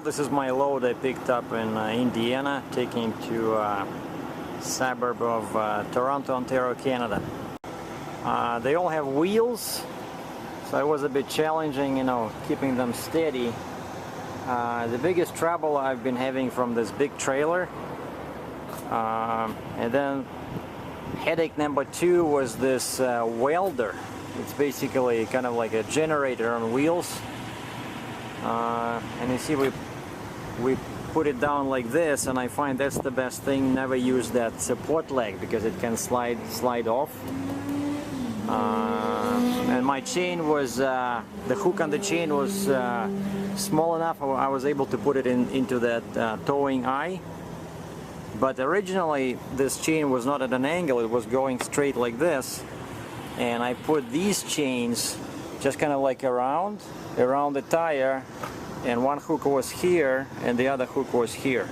this is my load I picked up in Indiana, taking to a suburb of Toronto, Ontario, Canada. They all have wheels, so it was a bit challenging, you know, keeping them steady. The biggest trouble I've been having from this big trailer, and then headache number 2 was this welder. It's basically kind of like a generator on wheels. And you see we put it down like this, and I find that's the best thing. Never use that support leg because it can slide off. And my chain was, the hook on the chain was small enough I was able to put it into that towing eye. But originally this chain was not at an angle, it was going straight like this. And I put these chains just kind of like around the tire, and one hook was here and the other hook was here.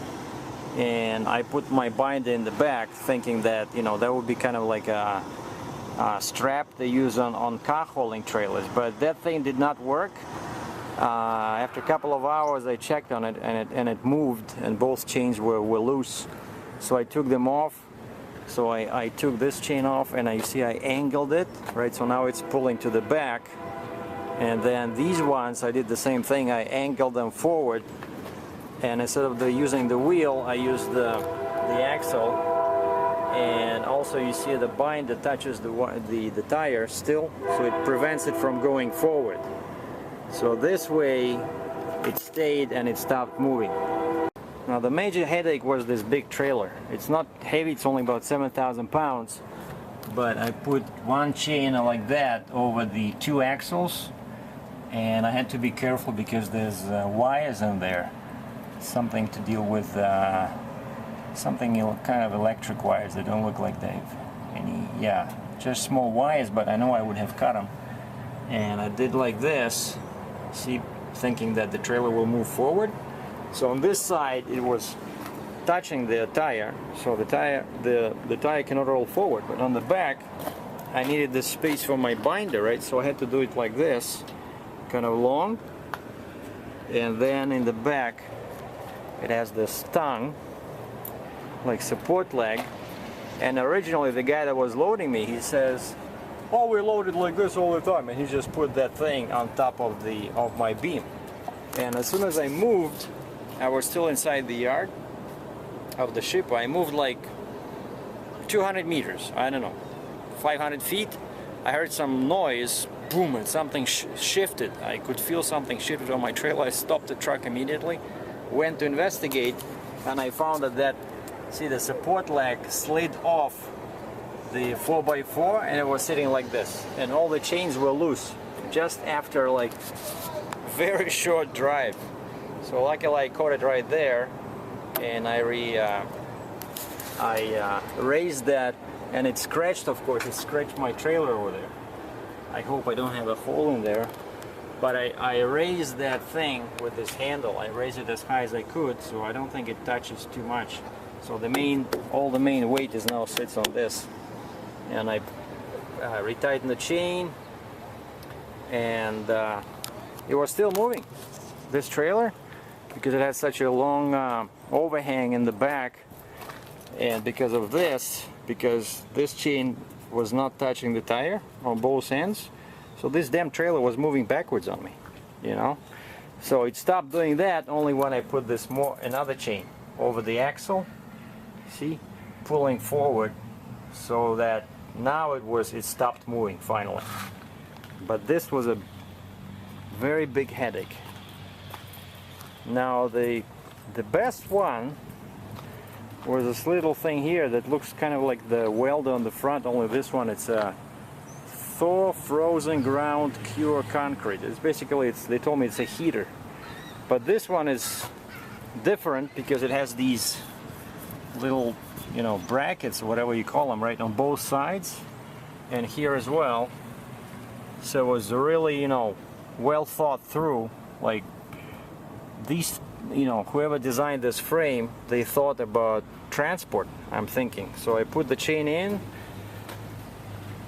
And I put my binder in the back thinking that, you know, that would be kind of like a strap they use on car hauling trailers, but that thing did not work. After a couple of hours I checked on it, and it moved, and both chains were loose. So I took them off. So I took this chain off, and you see I angled it, right? So now it's pulling to the back. And then these ones, I did the same thing. I angled them forward, and instead of using the wheel, I used the axle. And also you see the binder touches the tire still, so it prevents it from going forward. So this way it stayed and it stopped moving. Now the major headache was this big trailer. It's not heavy, it's only about 7,000 pounds, but I put one chain like that over the 2 axles, and I had to be careful because there's wires in there. Something to deal with, something kind of electric wires. They don't look like they have any, yeah, just small wires, but I know I would have cut them. And I did like this, see, thinking that the trailer will move forward. So on this side it was touching the tire, so the tire cannot roll forward. But on the back I needed this space for my binder, right? So I had to do it like this, kind of long. And then in the back it has this tongue, like support leg. And originally the guy that was loading me, he says, "Oh, we loaded like this all the time," and he just put that thing on top of my beam. And as soon as I moved, I was still inside the yard of the ship. I moved like 200 meters, I don't know, 500 feet. I heard some noise, boom, and something shifted. I could feel something shifted on my trailer. I stopped the truck immediately, went to investigate, and I found that see, the support leg slid off the 4x4, and it was sitting like this, and all the chains were loose just after like very short drive. So luckily I caught it right there, and I raised that, and it scratched, of course, it scratched my trailer over there. I hope I don't have a hole in there, but I raised that thing with this handle. I raised it as high as I could, so I don't think it touches too much. So all the main weight now sits on this, and I retightened the chain, and it was still moving, this trailer, because it has such a long overhang in the back. And because of this, because this chain was not touching the tire on both ends, so this damn trailer was moving backwards on me, you know. So it stopped doing that only when I put this another chain over the axle, see, pulling forward, so that now it stopped moving finally. But this was a very big headache. Now the best one was this little thing here that looks kind of like the weld on the front, only this one, it's a thaw frozen ground cure concrete. It's basically, they told me it's a heater. But this one is different because it has these little, you know, brackets, whatever you call them, right, on both sides and here as well. So it was really, you know, well thought through. Like these, you know, whoever designed this frame, they thought about transport, I'm thinking. So I put the chain in.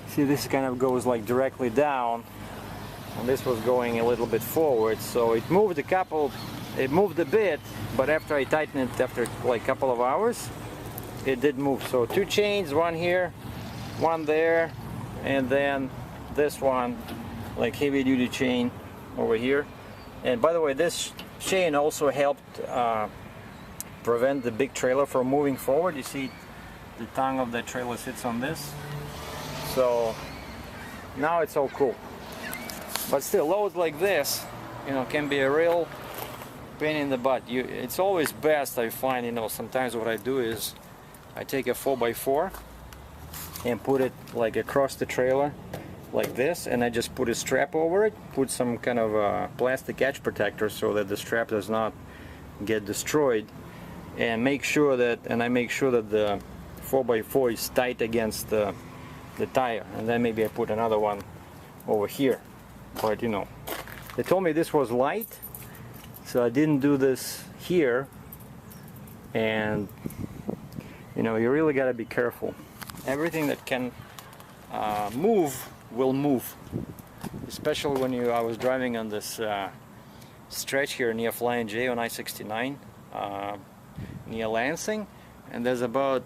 See, this kind of goes like directly down, and this was going a little bit forward, so it moved a couple it moved a bit, but after I tightened it after like a couple of hours, it did move. So 2 chains, one here, one there, and then this one, like heavy duty chain over here. And by the way, this chain also helped prevent the big trailer from moving forward. You see the tongue of the trailer sits on this. So now it's all cool. But still, loads like this, you know, can be a real pain in the butt. It's always best, I find, you know, sometimes what I do is I take a 4x4 and put it like across the trailer like this, and I just put a strap over it, put some kind of plastic edge protector so that the strap does not get destroyed, and make sure that the 4x4 is tight against the tire. And then maybe I put another one over here. But you know, they told me this was light, so I didn't do this here. And you know, you really got to be careful. Everything that can move will move, especially when I was driving on this stretch here near Flying J on I-69 near Lansing, and there's about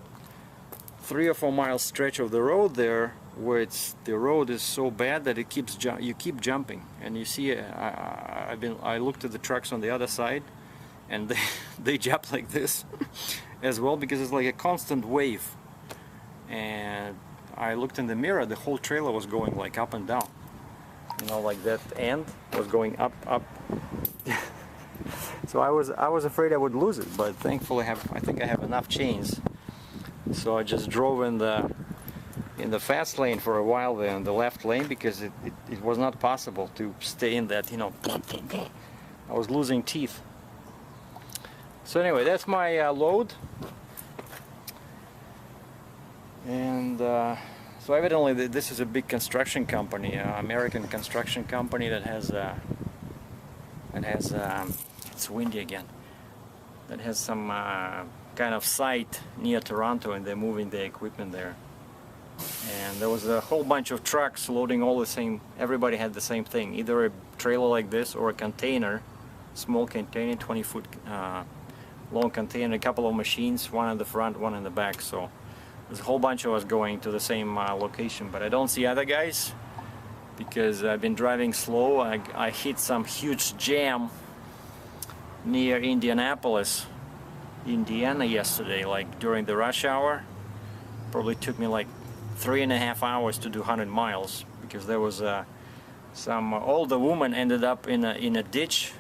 3 or 4 mile stretch of the road there where the road is so bad that you keep jumping. And you see, I looked at the trucks on the other side, and they jump like this as well, because it's like a constant wave. And I looked in the mirror, the whole trailer was going like up and down, you know, like that end was going up. So I was afraid I would lose it, but thankfully I think I have enough chains. So I just drove in the fast lane for a while there, in the left lane, because it was not possible to stay in that, you know, I was losing teeth. So anyway, that's my load. And so evidently this is a big construction company, American construction company that has it's windy again, that has some kind of site near Toronto, and they're moving the equipment there. And there was a whole bunch of trucks loading all the same, everybody had the same thing, either a trailer like this or a container, small container, 20-foot long container, a couple of machines, one in the front, one in the back. So there's a whole bunch of us going to the same location, but I don't see other guys because I've been driving slow. I hit some huge jam near Indianapolis, Indiana yesterday, like during the rush hour. Probably took me like 3.5 hours to do 100 miles because there was some older woman ended up in a ditch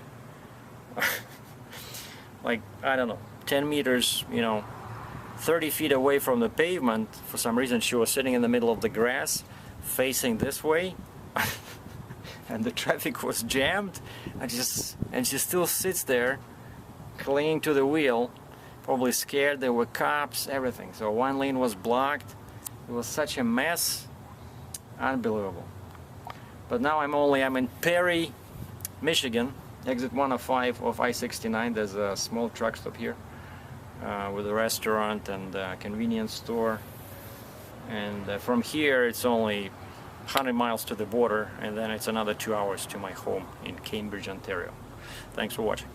like, I don't know, 10 meters, you know, 30 feet away from the pavement. For some reason she was sitting in the middle of the grass facing this way and the traffic was jammed, and she still sits there clinging to the wheel, probably scared. There were cops, everything. So one lane was blocked. It was such a mess, unbelievable. But now I'm in Perry, Michigan, exit 105 of I-69. There's a small truck stop here with a restaurant and a convenience store. And from here it's only 100 miles to the border, and then it's another 2 hours to my home in Cambridge, Ontario. Thanks for watching.